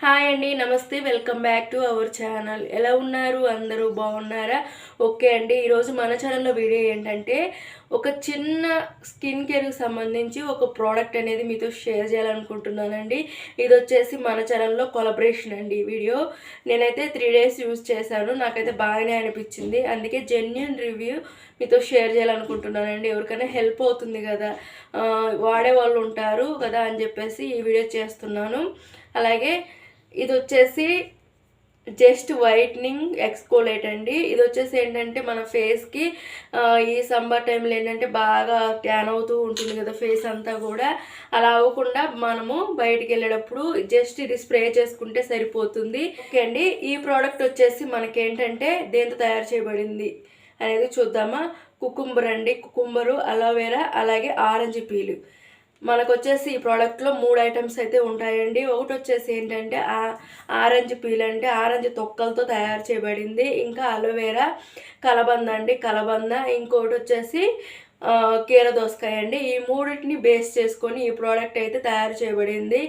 Hi అండి, నమస్తే, welcome back to our channel. ఎలా ఉన్నారు? అందరూ బాగున్నారా? ఓకే అండి, ఈరోజు మన ఛానల్లో వీడియో ఏంటంటే ఒక చిన్న స్కిన్ కేర్కి సంబంధించి ఒక ప్రోడక్ట్ అనేది మీతో షేర్ చేయాలనుకుంటున్నానండి. ఇది వచ్చేసి మన ఛానల్లో కొలబరేషన్ అండి. ఈ వీడియో నేనైతే 3 days యూజ్ చేశాను, నాకైతే బాగానే అనిపించింది. అందుకే జెన్యూన్ రివ్యూ మీతో షేర్ చేయాలనుకుంటున్నానండి. ఎవరికైనా హెల్ప్ అవుతుంది కదా, వాడే వాళ్ళు ఉంటారు కదా అని చెప్పేసి ఈ వీడియో చేస్తున్నాను. అలాగే ఇది వచ్చేసి జస్ట్ వైట్నింగ్ ఎక్స్కోలేట్ అండి. ఇది వచ్చేసి ఏంటంటే మన ఫేస్కి ఈ సమ్మర్ టైంలో ఏంటంటే బాగా ట్యాన్ అవుతూ ఉంటుంది కదా ఫేస్ అంతా కూడా, అలా అవ్వకుండా మనము బయటికి వెళ్ళేటప్పుడు జస్ట్ ఇది స్ప్రే చేసుకుంటే సరిపోతుంది. ఓకే అండి, ఈ ప్రోడక్ట్ వచ్చేసి మనకేంటంటే దేంతో తయారు చేయబడింది అనేది చూద్దామా. కుకుంబర్ అండి, కుకుంబరు, అలోవెరా, అలాగే ఆరెంజ్ పీలు. మనకు వచ్చేసి ఈ ప్రోడక్ట్లో 3 ఐటమ్స్ అయితే ఉంటాయండి. ఒకటి వచ్చేసి ఏంటంటే ఆరెంజ్ పీల్ అంటే ఆరెంజ్ తొక్కలతో తయారు చేయబడింది. ఇంకా అలోవెరా, కలబంద అండి, కలబంద. ఇంకోటి వచ్చేసి కీర దోసకాయ అండి. ఈ మూడింటిని బేస్ చేసుకొని ఈ ప్రోడక్ట్ అయితే తయారు చేయబడింది.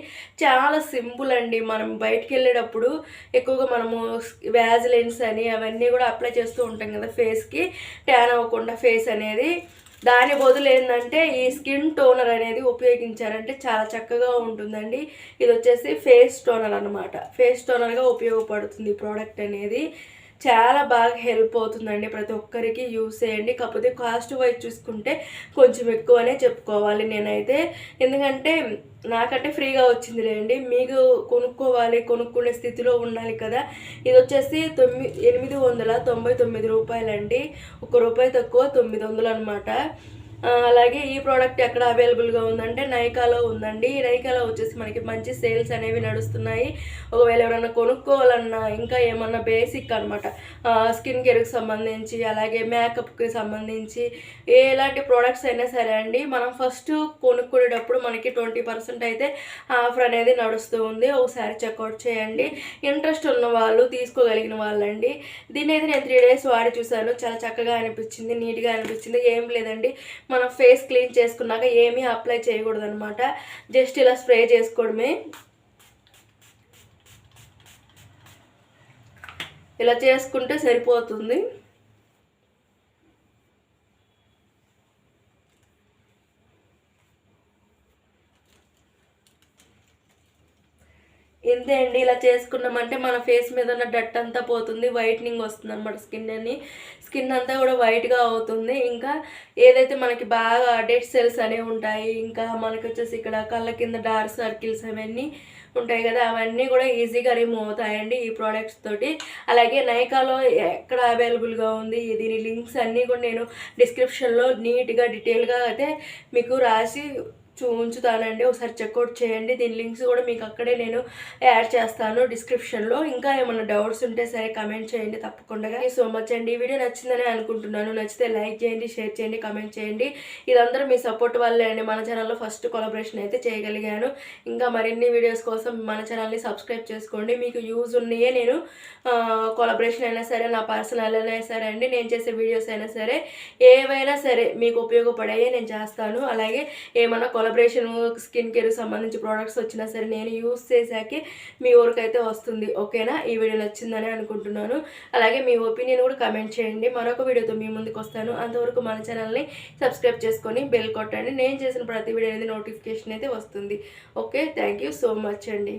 చాలా సింపుల్ అండి. మనం బయటికి వెళ్ళేటప్పుడు ఎక్కువగా మనము వ్యాజిలైన్స్ అని అవన్నీ కూడా అప్లై చేస్తూ ఉంటాం కదా ఫేస్కి, ట్యాన్ అవ్వకుండా ఫేస్ అనేది. దాని బదులు ఏంటంటే ఈ స్కిన్ టోనర్ అనేది ఉపయోగించారంటే చాలా చక్కగా ఉంటుందండి. ఇది వచ్చేసి ఫేస్ టోనర్ అనమాట. ఫేస్ టోనర్గా ఉపయోగపడుతుంది ఈ ప్రోడక్ట్ అనేది. చాలా బాగా హెల్ప్ అవుతుందండి, ప్రతి ఒక్కరికి యూస్ చేయండి. కాకపోతే కాస్ట్ వైజ్ చూసుకుంటే కొంచెం ఎక్కువనే చెప్పుకోవాలి నేనైతే, ఎందుకంటే నాకంటే ఫ్రీగా వచ్చిందిలేండి. మీకు కొనుక్కునే స్థితిలో ఉండాలి కదా. ఇది వచ్చేసి 899 రూపాయలండి, ₹1 తక్కువ 900 అనమాట. అలాగే ఈ ప్రోడక్ట్ ఎక్కడ అవైలబుల్గా ఉందంటే నైకాలో ఉందండి. నైకాలో వచ్చేసి మనకి మంచి సేల్స్ అనేవి నడుస్తున్నాయి. ఒకవేళ ఎవరైనా కొనుక్కోవాలన్నా, ఇంకా ఏమన్నా బేసిక్ అనమాట స్కిన్ కేర్కి సంబంధించి, అలాగే మేకప్కి సంబంధించి ఎలాంటి ప్రోడక్ట్స్ అయినా సరే అండి, మనం ఫస్ట్ కొనుక్కునేటప్పుడు మనకి 20% అయితే ఆఫర్ అనేది నడుస్తూ ఉంది. ఒకసారి చెక్అవుట్ చేయండి. ఇంట్రెస్ట్ ఉన్న వాళ్ళు, తీసుకోగలిగిన వాళ్ళండి. దీన్ని అయితే నేను 3 days వాడి చూశాను. చాలా చక్కగా అనిపించింది, నీట్గా అనిపించింది. ఏం లేదండి, మనం ఫేస్ క్లీన్ చేసుకున్నాక ఏమీ అప్లై చేయకూడదు అనమాట. జస్ట్ ఇలా స్ప్రే చేసుకోవడమే. ఇలా చేసుకుంటే సరిపోతుంది. ఇంతే అండి, ఇలా చేసుకున్నామంటే మన ఫేస్ మీద ఉన్న డట్ అంతా పోతుంది, వైట్నింగ్ వస్తుంది అనమాట. స్కిన్ అంతా కూడా వైట్గా అవుతుంది. ఇంకా ఏదైతే మనకి బాగా డెడ్ సెల్స్ అనేవి ఉంటాయి, ఇంకా మనకి వచ్చేసి ఇక్కడ కళ్ళ కింద డార్క్ సర్కిల్స్ అవన్నీ ఉంటాయి కదా, అవన్నీ కూడా ఈజీగా రిమూవ్ అవుతాయండి ఈ ప్రోడక్ట్స్ తోటి. అలాగే నైకాలో ఎక్కడ అవైలబుల్గా ఉంది, దీని లింక్స్ అన్నీ కూడా నేను డిస్క్రిప్షన్లో నీట్గా డీటెయిల్గా అయితే మీకు రాసి ఉంచుతానండి. ఒకసారి చెక్అవుట్ చేయండి. దీని లింక్స్ కూడా మీకు అక్కడే నేను యాడ్ చేస్తాను డిస్క్రిప్షన్లో. ఇంకా ఏమైనా డౌట్స్ ఉంటే సరే కమెంట్ చేయండి తప్పకుండా. సో మచ్ అండి. ఈ వీడియో నచ్చిందని అనుకుంటున్నాను. నచ్చితే లైక్ చేయండి, షేర్ చేయండి, కమెంట్ చేయండి. ఇదందరూ మీ సపోర్ట్ వల్లే అండి మన ఛానల్లో ఫస్ట్ కొలాబరేషన్ అయితే చేయగలిగాను. ఇంకా మరిన్ని వీడియోస్ కోసం మన ఛానల్ని సబ్స్క్రైబ్ చేసుకోండి. మీకు యూజ్ ఉన్నాయే నేను కొలాబరేషన్ అయినా సరే, నా పర్సనల్ అయినా సరే అండి, నేను చేసే వీడియోస్ అయినా సరే, ఏవైనా సరే మీకు ఉపయోగపడాయే నేను చేస్తాను. అలాగే ఏమన్నా కొలాబరేషన్ స్కిన్ కేర్కి సంబంధించి ప్రోడక్ట్స్ వచ్చినా సరే నేను యూస్ చేశాకే మీ ఊరికైతే వస్తుంది. ఓకేనా? ఈ వీడియో నచ్చిందని అనుకుంటున్నాను. అలాగే మీ ఒపీనియన్ కూడా కమెంట్ చేయండి. మరొక వీడియోతో మీ ముందుకు వస్తాను. అంతవరకు మన ఛానల్ని సబ్స్క్రైబ్ చేసుకొని బెల్ కొట్టండి. నేను చేసిన ప్రతి వీడియో అనేది నోటిఫికేషన్ అయితే వస్తుంది. Okay, thank you so much అండి.